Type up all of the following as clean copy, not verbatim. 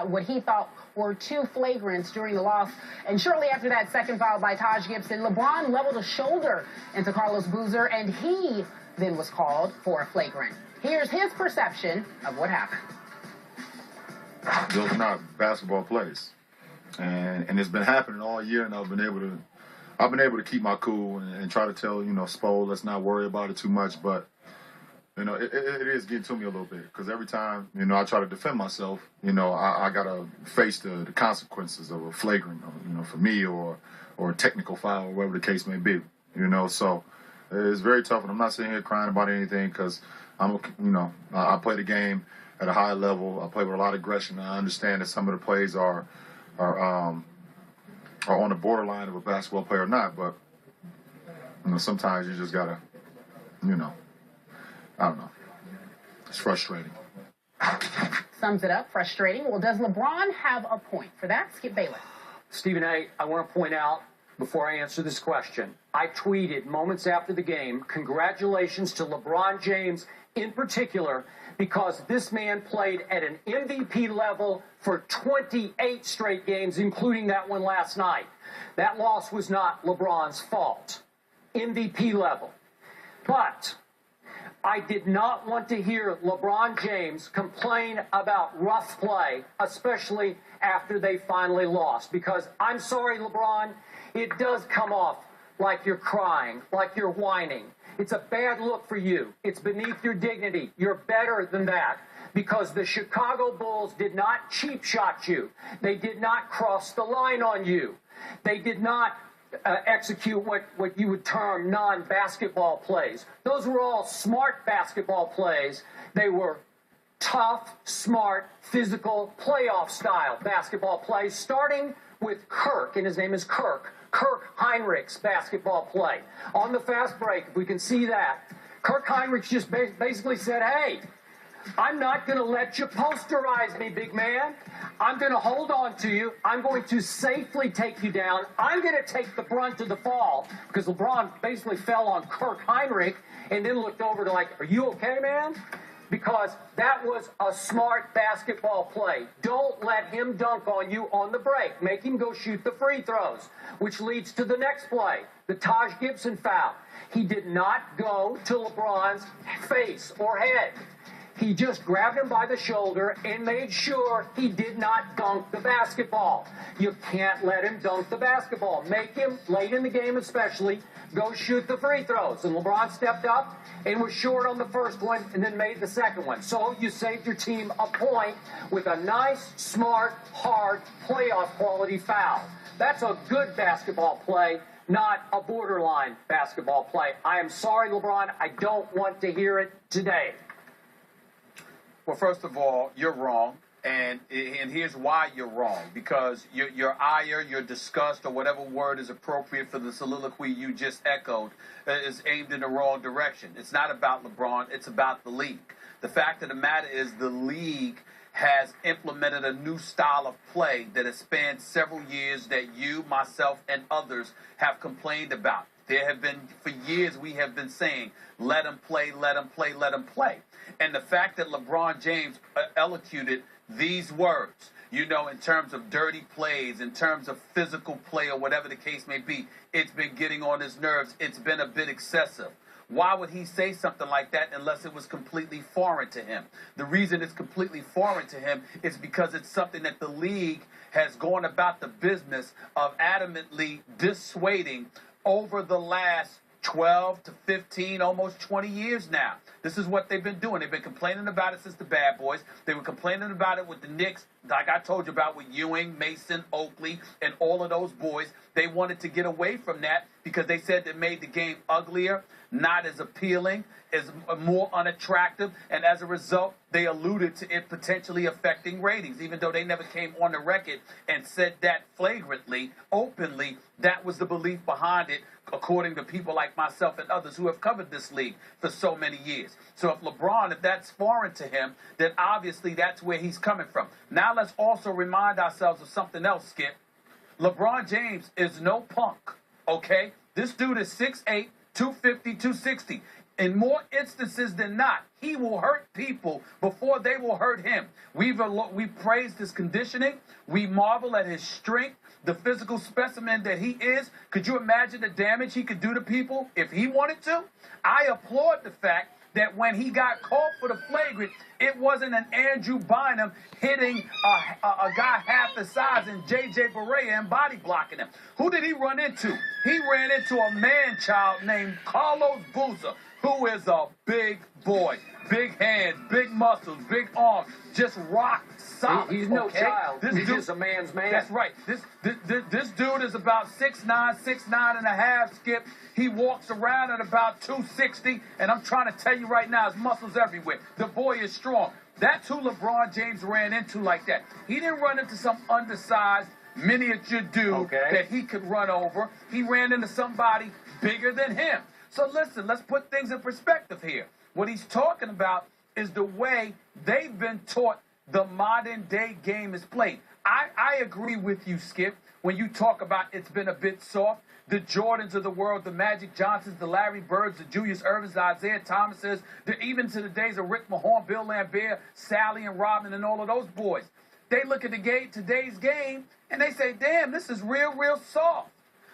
What he thought were 2 flagrants during the loss. And shortly after that second foul by Taj Gibson, LeBron leveled a shoulder into Carlos Boozer, and he then was called for a flagrant. Here's his perception of what happened. Those are not basketball plays. And it's been happening all year, and I've been able to keep my cool and try to tell, Spo, let's not worry about it too much, but it is getting to me a little bit because every time, I try to defend myself, I got to face the consequences of a flagrant, for me or a technical foul, or whatever the case may be, So it's very tough, and I'm not sitting here crying about anything because I play the game at a high level. I play with a lot of aggression. I understand that some of the plays are on the borderline of a basketball player or not, but sometimes you just gotta, I don't know. It's frustrating. Sums it up, frustrating. Well, does LeBron have a point for that? Skip Bayless. Stephen A., I want to point out, before I answer this question, I tweeted moments after the game, congratulations to LeBron James in particular, because this man played at an MVP level for 28 straight games, including that one last night. That loss was not LeBron's fault. MVP level. But I did not want to hear LeBron James complain about rough play, especially after they finally lost. Because I'm sorry, LeBron, it does come off like you're crying, like you're whining. It's a bad look for you. It's beneath your dignity. You're better than that because the Chicago Bulls did not cheap shot you. They did not cross the line on you. They did not execute what you would term non-basketball plays. Those were all smart basketball plays. They were tough, smart, physical, playoff-style basketball plays, starting with Kirk, and his name is Kirk Heinrich's basketball play. On the fast break, if we can see that, Kirk Heinrich just basically said, hey, I'm not going to let you posterize me, big man. I'm going to hold on to you. I'm going to safely take you down. I'm going to take the brunt of the fall because LeBron basically fell on Kirk Heinrich and then looked over to are you okay, man? Because that was a smart basketball play. Don't let him dunk on you on the break. Make him go shoot the free throws, which leads to the next play, the Taj Gibson foul. He did not go to LeBron's face or head. He just grabbed him by the shoulder and made sure he did not dunk the basketball. You can't let him dunk the basketball. Make him, late in the game especially, go shoot the free throws. And LeBron stepped up and was short on the first one and then made the second one. So you saved your team a point with a nice, smart, hard, playoff quality foul. That's a good basketball play, not a borderline basketball play. I am sorry, LeBron. I don't want to hear it today. Well, first of all, you're wrong, and here's why you're wrong. Because your ire, your disgust, or whatever word is appropriate for the soliloquy you just echoed is aimed in the wrong direction. It's not about LeBron. It's about the league. The fact of the matter is the league has implemented a new style of play that has spanned several years that you, myself, and others have complained about. There have been, for years, we have been saying, let him play, let him play, let him play. And the fact that LeBron James elocuted these words, in terms of dirty plays, in terms of physical play, or whatever the case may be, it's been getting on his nerves. It's been a bit excessive. Why would he say something like that unless it was completely foreign to him? The reason it's completely foreign to him is because it's something that the league has gone about the business of adamantly dissuading over the last 12 to 15, almost 20 years now. This is what they've been doing. They've been complaining about it since the Bad Boys. They were complaining about it with the Knicks, like I told you about with Ewing, Mason, Oakley, and all of those boys. They wanted to get away from that because they said it made the game uglier, not as appealing, as more unattractive, and as a result, they alluded to it potentially affecting ratings, even though they never came on the record and said that flagrantly, openly. That was the belief behind it, according to people like myself and others who have covered this league for so many years. So if that's foreign to him, then obviously that's where he's coming from. Now let's also remind ourselves of something else, Skip. LeBron James is no punk, okay? This dude is 6'8", 250, 260. In more instances than not, he will hurt people before they will hurt him. We praised his conditioning. We marvel at his strength, the physical specimen that he is. Could you imagine the damage he could do to people if he wanted to? I applaud the fact that when he got caught for the flagrant, it wasn't an Andrew Bynum hitting a guy half the size and J.J. Barea and body blocking him. Who did he run into? He ran into a man-child named Carlos Boozer, who is a big boy. Big hands, big muscles, big arms, just rock solid. He's no child. He's just a man's man. That's right. This dude is about 6'9", 6'9 and a half, Skip. He walks around at about 260, and I'm trying to tell you right now, his muscles everywhere. The boy is strong. That's who LeBron James ran into like that. He didn't run into some undersized miniature dude that he could run over. He ran into somebody bigger than him. So listen, let's put things in perspective here. What he's talking about is the way they've been taught the modern-day game is played. I agree with you, Skip, when you talk about it's been a bit soft. The Jordans of the world, the Magic Johnsons, the Larry Birds, the Julius Irvins, the Isaiah Thomases, even to the days of Rick Mahorn, Bill Lambert, Sally and Robin, and all of those boys. They look at the game, today's game, and they say, damn, this is real, real soft.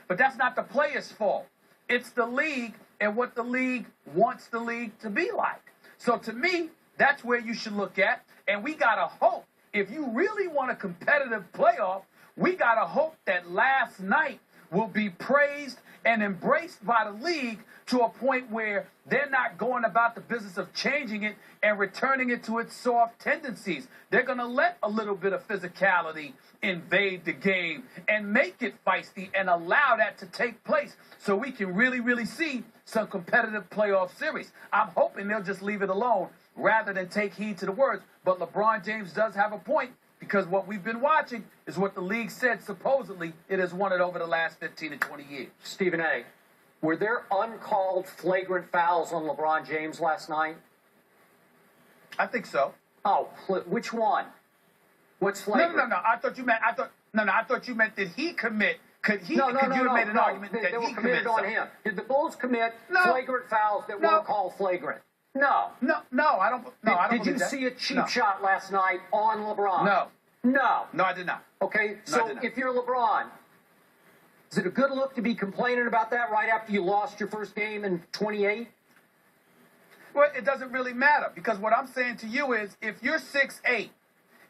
But that's not the players' fault. It's the league and what the league wants the league to be like. So to me, that's where you should look at. And we got to hope, if you really want a competitive playoff, we got to hope that last night will be praised and embraced by the league to a point where they're not going about the business of changing it and returning it to its soft tendencies. They're going to let a little bit of physicality invade the game and make it feisty and allow that to take place so we can really, really see some competitive playoff series. I'm hoping they'll just leave it alone rather than take heed to the words. But LeBron James does have a point, because what we've been watching is what the league said supposedly it has wanted over the last 15 to 20 years. Stephen A., were there uncalled flagrant fouls on LeBron James last night? I think so. Oh, which one? What's flagrant? No. I thought you meant did he commit? Could you have made an argument that they were he committed on him? Did the Bulls commit flagrant fouls that weren't called flagrant? No. I don't. Did you see a cheap shot last night on LeBron? No, I did not. Okay, so if you're LeBron, is it a good look to be complaining about that right after you lost your first game in 28? Well, it doesn't really matter, because what I'm saying to you is if you're 6'8"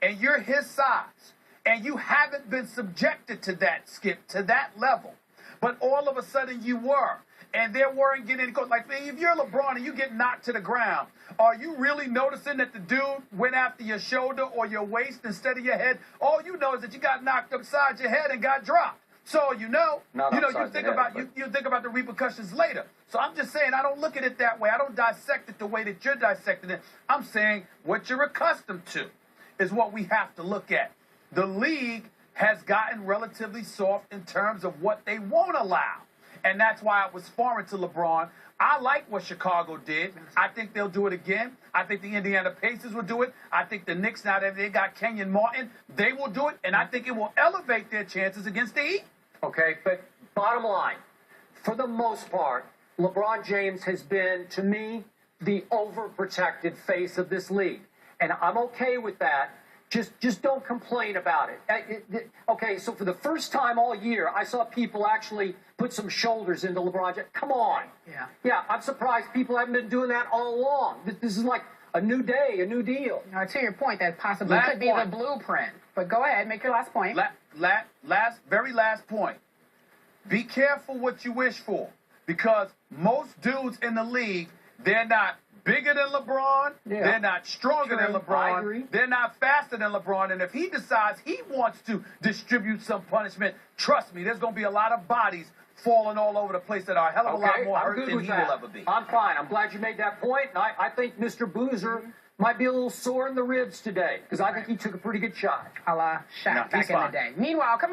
and you're his size and you haven't been subjected to that, Skip, to that level, but all of a sudden you were, and they weren't getting any calls. Like, if you're LeBron and you get knocked to the ground, are you really noticing that the dude went after your shoulder or your waist instead of your head? All you know is that you got knocked upside your head and got dropped. So you think about the repercussions later. So I'm just saying, I don't look at it that way. I don't dissect it the way that you're dissecting it. I'm saying what you're accustomed to is what we have to look at. The league has gotten relatively soft in terms of what they won't allow. And that's why it was foreign to LeBron. I like what Chicago did. I think they'll do it again. I think the Indiana Pacers will do it. I think the Knicks, now that they got Kenyon Martin, they will do it. And I think it will elevate their chances against the Heat. Okay, but bottom line, for the most part, LeBron James has been, to me, the overprotected face of this league. And I'm okay with that. Just don't complain about it. Okay, so for the first time all year, I saw people actually put some shoulders into LeBron James. Come on. Yeah, I'm surprised people haven't been doing that all along. This is like a new day, a new deal. Now, to your point, that possibly could be the blueprint. But go ahead, make your last point. Very last point. Be careful what you wish for, because most dudes in the league, they're not bigger than LeBron. Yeah. They're not stronger than I LeBron. agree. They're not faster than LeBron. And if he decides he wants to distribute some punishment, trust me, there's going to be a lot of bodies falling all over the place that are a hell of a lot more hurt than he will ever be. I'm fine. I'm glad you made that point. And I think Mr. Boozer might be a little sore in the ribs today, because I think he took a pretty good shot. A la Shaq back in the day. Meanwhile, come here.